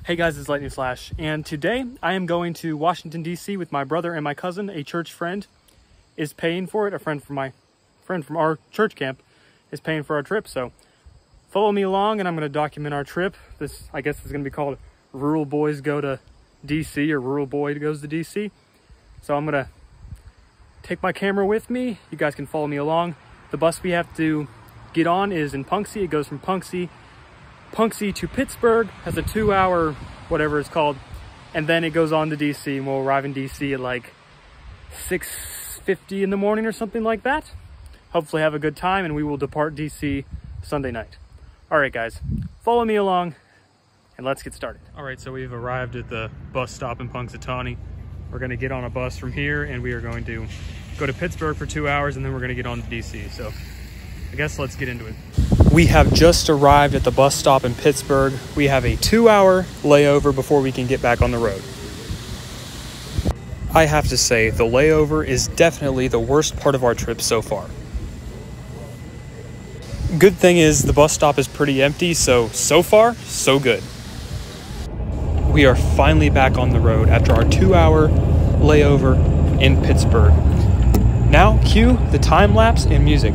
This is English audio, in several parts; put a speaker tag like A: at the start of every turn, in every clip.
A: Hey guys, it's Lightning Flash, and today I am going to Washington, D.C. with my brother and my cousin. A church friend is paying for it. A friend from our church camp is paying for our trip, so follow me along and I'm going to document our trip. This, I guess, is going to be called Rural Boys Go to D.C. or Rural Boy Goes to D.C. So I'm going to take my camera with me. You guys can follow me along. The bus we have to get on is in Punxsy. It goes from Punxsy to Pittsburgh, has a 2-hour, whatever it's called, and then it goes on to DC, and we'll arrive in DC at like 6:50 in the morning or something like that. Hopefully have a good time, and we will depart DC Sunday night. All right, guys, follow me along, and let's get started. All right, so we've arrived at the bus stop in Punxsutawney. We're gonna get on a bus from here, and we are going to go to Pittsburgh for 2 hours, and then we're gonna get on to DC. So I guess let's get into it. We have just arrived at the bus stop in Pittsburgh. We have a 2-hour layover before we can get back on the road. I have to say, the layover is definitely the worst part of our trip so far. Good thing is the bus stop is pretty empty, so far, so good. We are finally back on the road after our 2-hour layover in Pittsburgh. Now, cue the time lapse and music.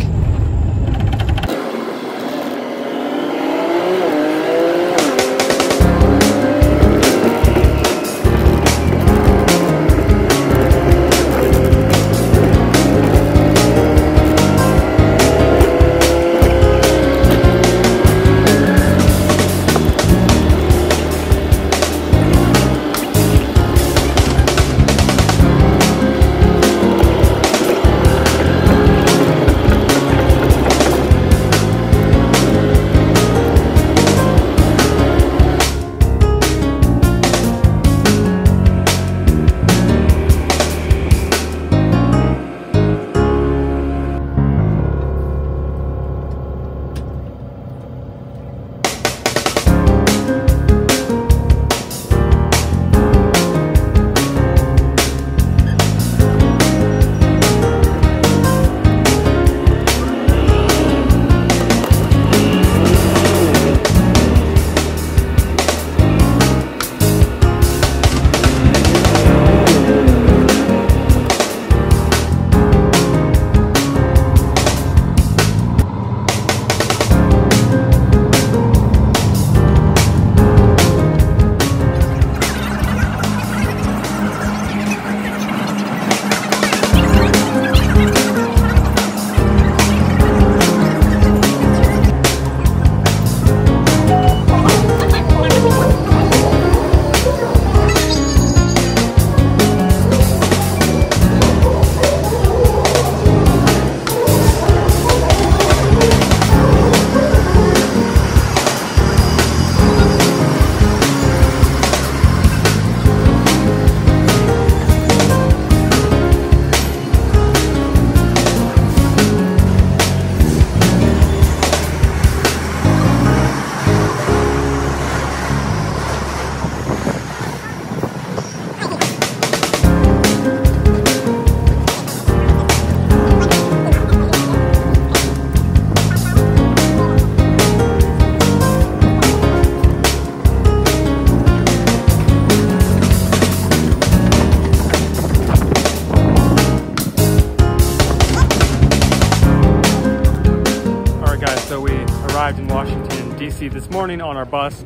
A: Arrived in Washington, D.C. this morning on our bus.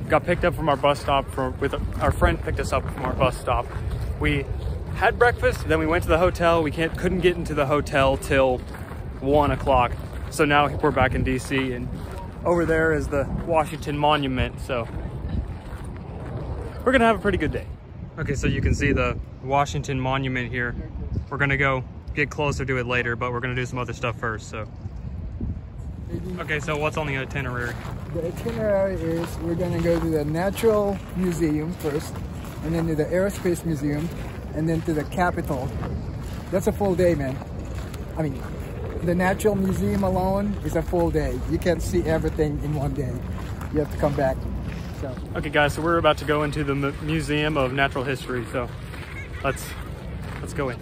A: Got picked up from our bus stop with our friend picked us up from our bus stop. We had breakfast, then we went to the hotel. We couldn't get into the hotel till 1 o'clock. So now we're back in D.C. and over there is the Washington Monument. So we're gonna have a pretty good day. Okay, so you can see the Washington Monument here. We're gonna go get closer to it later, but we're gonna do some other stuff first, so. Okay, so what's on the itinerary?
B: The itinerary is we're going to go to the Natural Museum first, and then to the Aerospace Museum, and then to the Capitol. That's a full day, man. I mean, the Natural Museum alone is a full day. You can't see everything in one day. You have to come back. So.
A: Okay, guys, so we're about to go into the Museum of Natural History, so let's go in.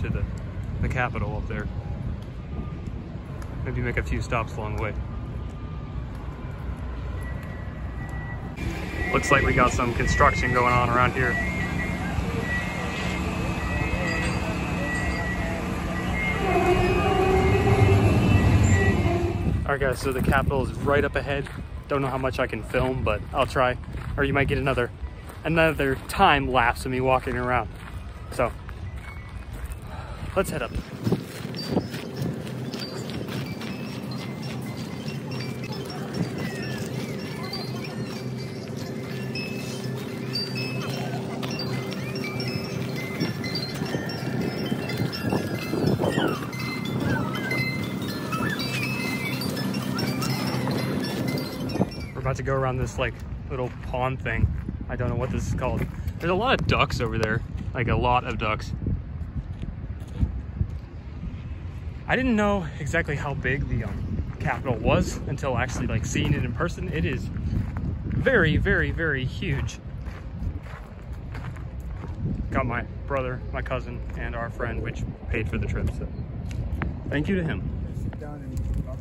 A: to the Capitol up there. Maybe make a few stops along the way. Looks like we got some construction going on around here. Alright guys, so the Capitol is right up ahead. Don't know how much I can film, but I'll try. Or you might get another time lapse of me walking around. So, let's head up. We're about to go around this like little pond thing. I don't know what this is called. There's a lot of ducks over there, like a lot of ducks. I didn't know exactly how big the Capitol was until actually like seeing it in person. It is very, very, very huge. Got my brother, my cousin, and our friend, which paid for the trip. So thank you to him.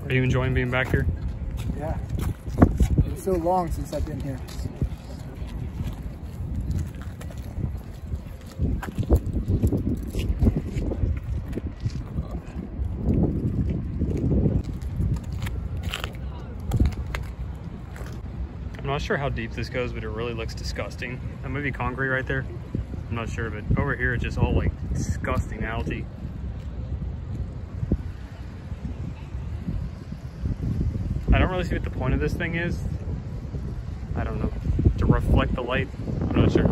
A: Are you enjoying being back here?
B: Yeah. It's so long since I've been here.
A: I'm not sure how deep this goes, but it really looks disgusting. That might be concrete right there. I'm not sure, but over here it's just all like disgusting algae. I don't really see what the point of this thing is. I don't know. To reflect the light? I'm not sure.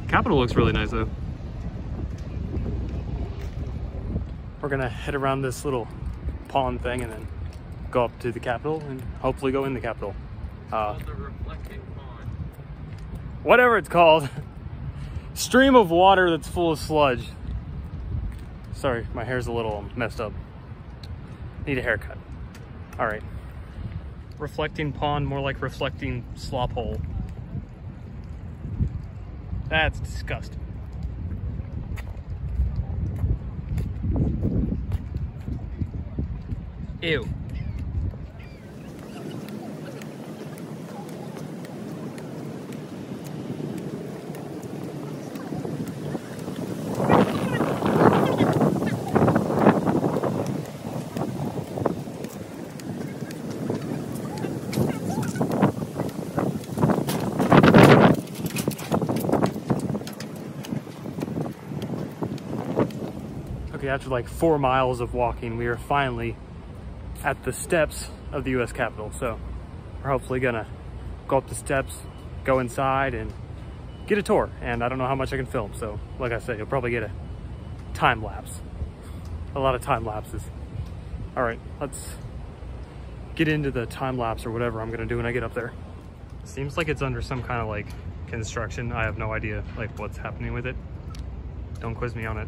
A: Capitol looks really nice though. We're gonna head around this little pond thing and then go up to the Capitol and hopefully go in the Capitol.
C: The reflecting pond.
A: Whatever it's called. Stream of water that's full of sludge. Sorry, my hair's a little messed up. Need a haircut. All right. Reflecting pond, more like reflecting slop hole. That's disgusting. Ew. Okay, after like 4 miles of walking, we are finally at the steps of the US Capitol. So we're hopefully gonna go up the steps, go inside and get a tour. And I don't know how much I can film. So like I said, you'll probably get a time lapse. A lot of time lapses. All right, let's get into the time lapse or whatever I'm gonna do when I get up there. Seems like it's under some kind of like construction. I have no idea like what's happening with it. Don't quiz me on it.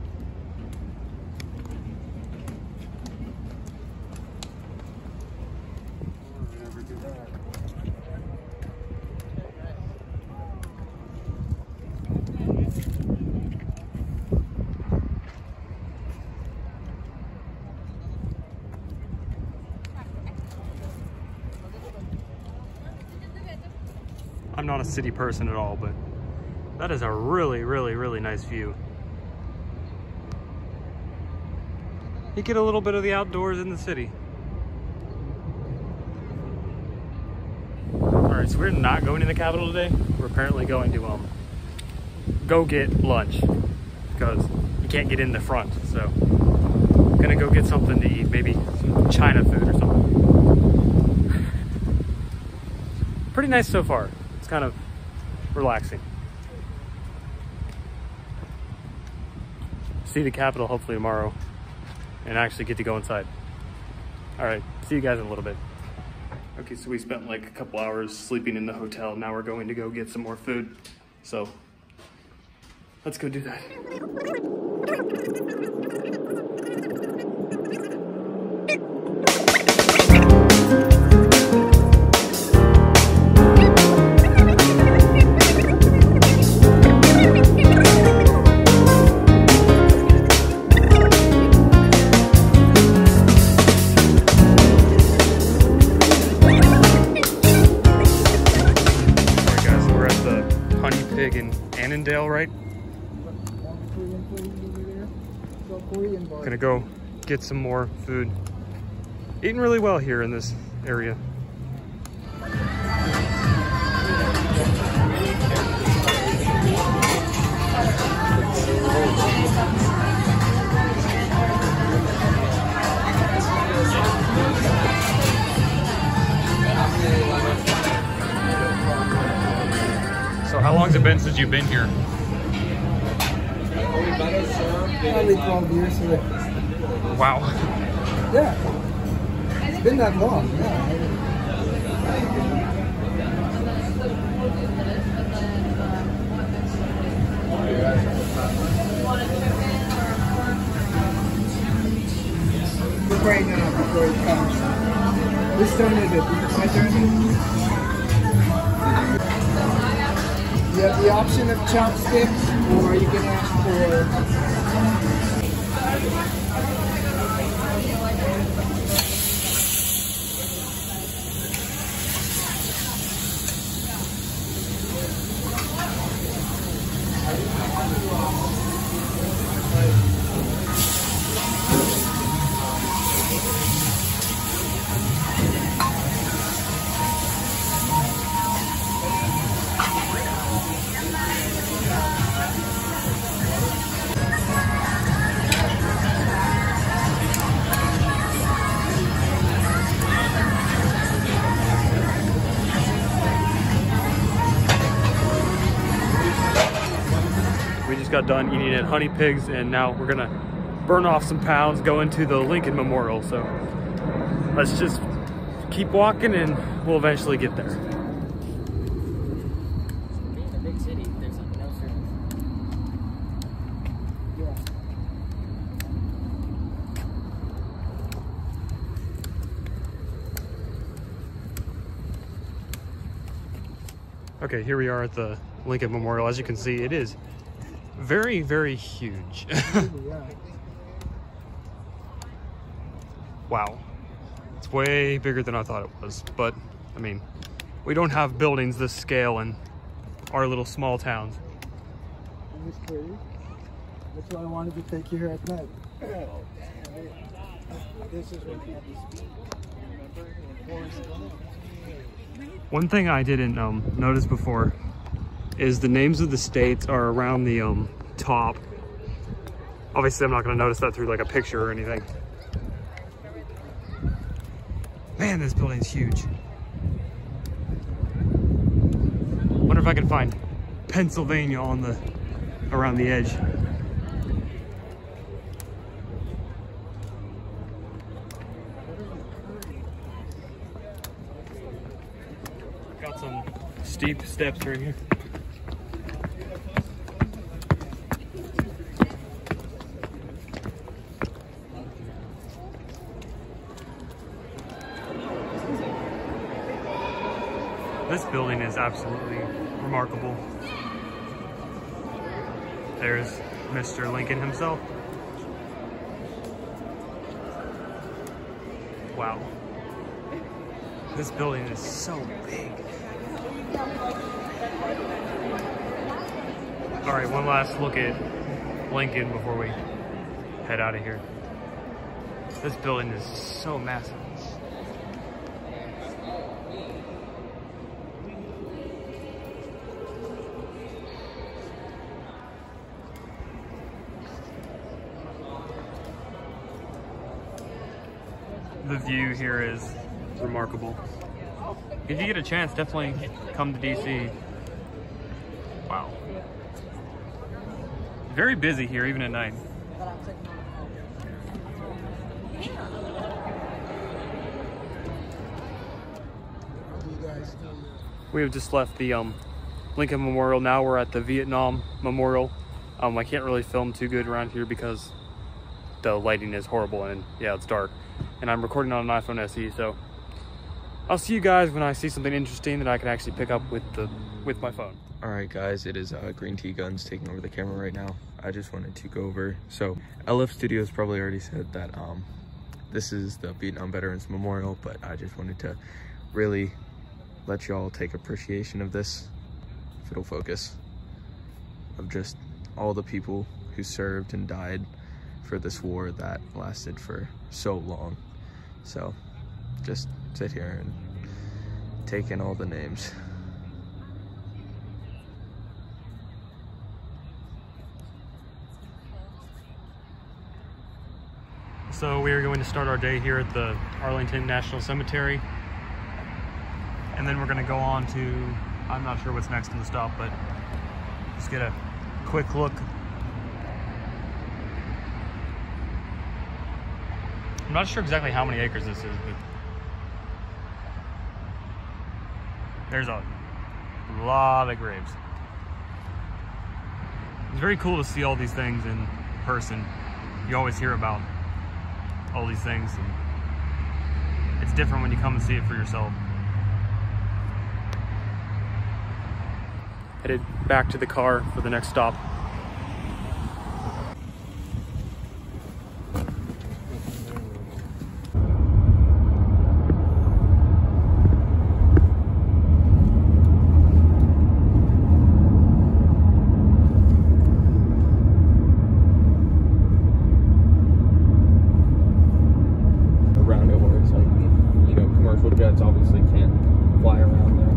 A: I'm not a city person at all, but that is a really, really, really nice view. You get a little bit of the outdoors in the city. All right, so we're not going to the Capitol today. We're apparently going to go get lunch because you can't get in the front. So I'm gonna go get something to eat, maybe some China food or something. Pretty nice so far. It's kind of relaxing. See the Capitol hopefully tomorrow and actually get to go inside. All right, see you guys in a little bit. Okay, so we spent like a couple hours sleeping in the hotel. Now we're going to go get some more food. So let's go do that.
B: Korean bar.
A: Gonna go get some more food. Eating really well here in this area. So how long has it been since you've been here?
B: Probably 12 years.
A: Wow.
B: Yeah. It's been that long. Yeah. Right now, before it comes. Which turn is it? My turn? You have the option of chopsticks, or you can ask for
A: We just got done eating at Honey Pigs, and now we're gonna burn off some pounds, go into the Lincoln Memorial. So let's just keep walking and we'll eventually get there.
D: Being a big city, there's something else here.
A: Okay, here we are at the Lincoln Memorial. As you can see, it is very, very huge. Wow. It's way bigger than I thought it was. But, I mean, we don't have buildings this scale in our little small towns.
B: It's pretty. That's why I wanted to take you here at night. This is what you have to speak. Remember?
A: One thing I didn't notice before is the names of the states are around the top. Obviously, I'm not going to notice that through like a picture or anything. Man, this building's huge. Wonder if I can find Pennsylvania on the around the edge. Got some steep steps right here. This building is absolutely remarkable. There's Mr. Lincoln himself. Wow. This building is so big. All right, one last look at Lincoln before we head out of here. This building is so massive. The view here is remarkable. If you get a chance, definitely come to DC. Wow. Very busy here, even at night. We have just left the Lincoln Memorial. Now we're at the Vietnam Memorial. I can't really film too good around here because the lighting is horrible and yeah, it's dark. And I'm recording on an iPhone SE, so I'll see you guys when I see something interesting that I can actually pick up with my phone.
E: All right, guys, it is Green Tea Guns taking over the camera right now. I just wanted to go over. So LF Studios probably already said that this is the Vietnam Veterans Memorial, but I just wanted to really let y'all take appreciation of this, if it'll focus, of just all the people who served and died for this war that lasted for so long. So just sit here and take in all the names.
A: So we are going to start our day here at the Arlington National Cemetery. And then we're going to go on to, I'm not sure what's next in the stop, but just get a quick look. I'm not sure exactly how many acres this is, but there's a lot of graves. It's very cool to see all these things in person. You always hear about all these things, and it's different when you come and see it for yourself. Headed back to the car for the next stop.
E: Around it where it's like, you know, commercial jets obviously can't fly around there.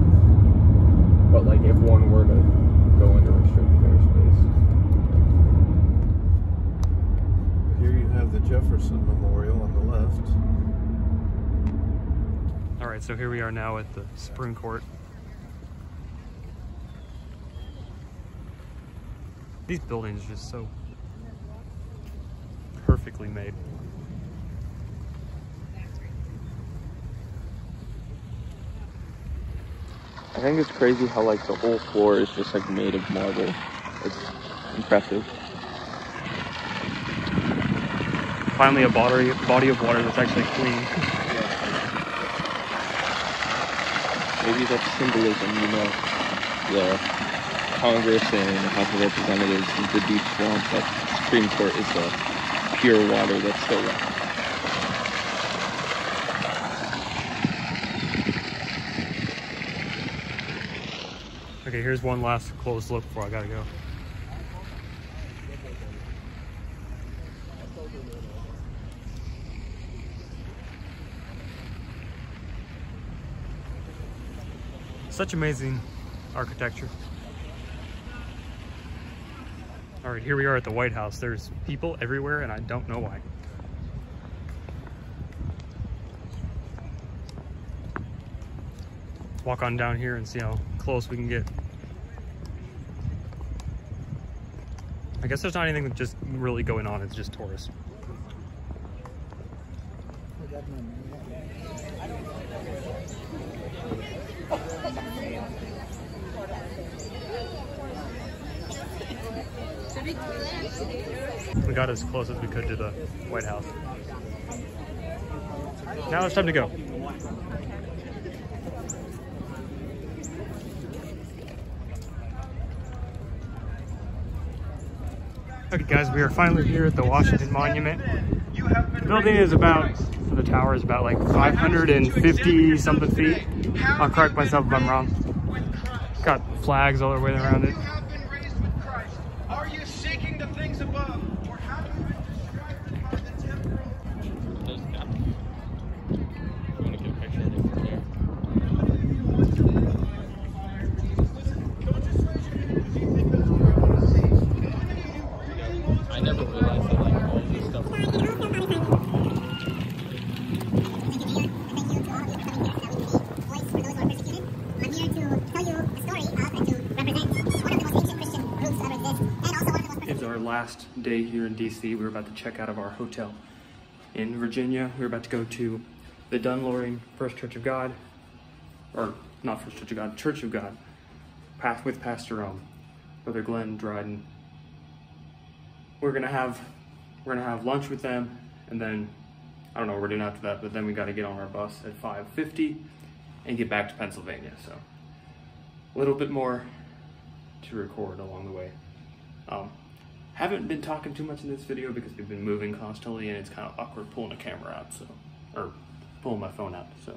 E: But like if one were to go into restricted airspace.
F: Here you have the Jefferson Memorial on the left.
A: All right, so here we are now at the Supreme Court. These buildings are just so perfectly made.
E: I think it's crazy how like the whole floor is just like made of marble. It's impressive.
A: Finally a body of water that's actually clean.
E: Maybe that's symbolism, you know. The Congress and House of Representatives is the deep swamp, but the Supreme Court is the pure water that's still left.
A: Okay, here's one last close look before I gotta go. Such amazing architecture. All right, here we are at the White House. There's people everywhere and I don't know why. Walk on down here and see how close we can get. I guess there's not anything just really going on, it's just tourists. We got as close as we could to the White House. Now it's time to go. Okay guys, we are finally here at the Washington Monument. The building is about, for the tower is about like 550 something feet. I'll correct myself if I'm wrong. Got flags all the way around it.
G: Are you seeking the things above, or have you been distracted by the temporal?
E: You want to get a picture of it from here? I never realized that like all this stuff was
A: It's our last day here in DC. We're about to check out of our hotel in Virginia. We're about to go to the Dunloring First Church of God, or not First Church of God, Church of God, with Pastor Brother Glenn Dryden. We're gonna have lunch with them, and then I don't know what we're doing after that. But then we got to get on our bus at 5:50 and get back to Pennsylvania. So a little bit more to record along the way. Haven't been talking too much in this video because we've been moving constantly and it's kind of awkward pulling a camera out, so, or pulling my phone out, so.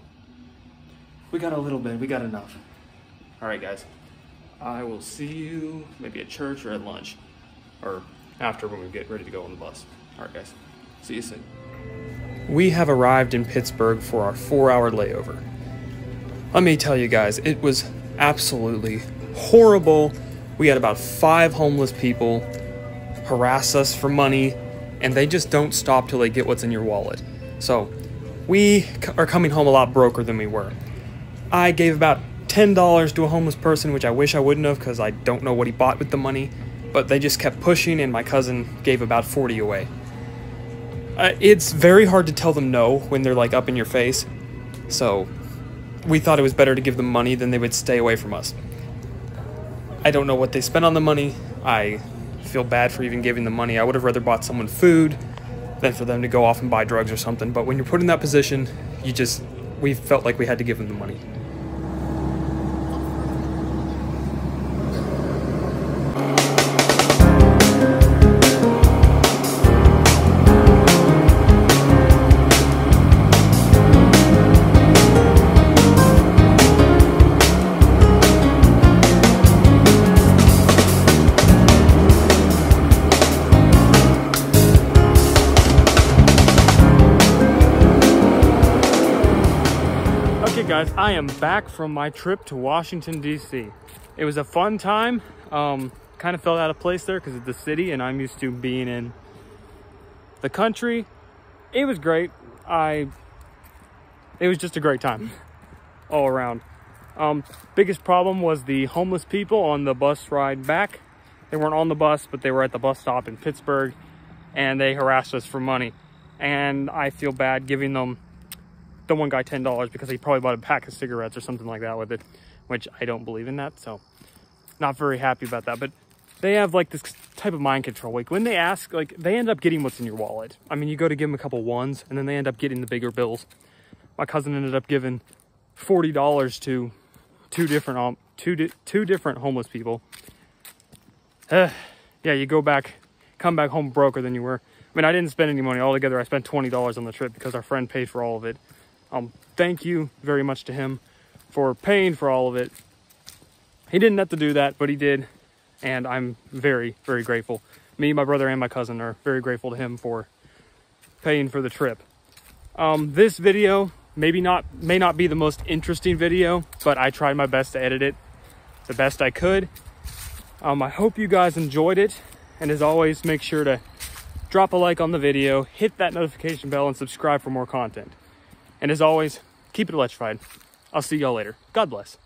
A: We got a little bit, we got enough. All right guys, I will see you maybe at church or at lunch, or after when we get ready to go on the bus. All right, guys. See you soon. We have arrived in Pittsburgh for our 4-hour layover. Let me tell you guys, it was absolutely horrible. We had about 5 homeless people harass us for money, and they just don't stop till they get what's in your wallet. So we are coming home a lot broker than we were. I gave about $10 to a homeless person, which I wish I wouldn't have because I don't know what he bought with the money, but they just kept pushing, and my cousin gave about 40 away. It's very hard to tell them no when they're like up in your face, so we thought it was better to give them money than they would stay away from us. I don't know what they spent on the money. I feel bad for even giving them money. I would have rather bought someone food than for them to go off and buy drugs or something, but when you're put in that position, we felt like we had to give them the money. Guys, I am back from my trip to Washington, D.C. It was a fun time. Kind of felt out of place there because it's the city and I'm used to being in the country. It was great. It was just a great time all around. Biggest problem was the homeless people on the bus ride back. They weren't on the bus, but they were at the bus stop in Pittsburgh and they harassed us for money. And I feel bad giving them the one guy $10 because he probably bought a pack of cigarettes or something like that with it, which I don't believe in that, so not very happy about that. But they have like this type of mind control. Like when they ask, like they end up getting what's in your wallet. I mean, you go to give them a couple ones and then they end up getting the bigger bills. My cousin ended up giving $40 to two different homeless people. Yeah, you come back home broker than you were. I mean, I didn't spend any money altogether. I spent $20 on the trip because our friend paid for all of it. Thank you very much to him for paying for all of it. He didn't have to do that, but he did. And I'm very, very grateful. Me, my brother, and my cousin are very grateful to him for paying for the trip. This video may not be the most interesting video, but I tried my best to edit it the best I could. I hope you guys enjoyed it. And as always, make sure to drop a like on the video, hit that notification bell, and subscribe for more content. And as always, keep it electrified. I'll see y'all later. God bless.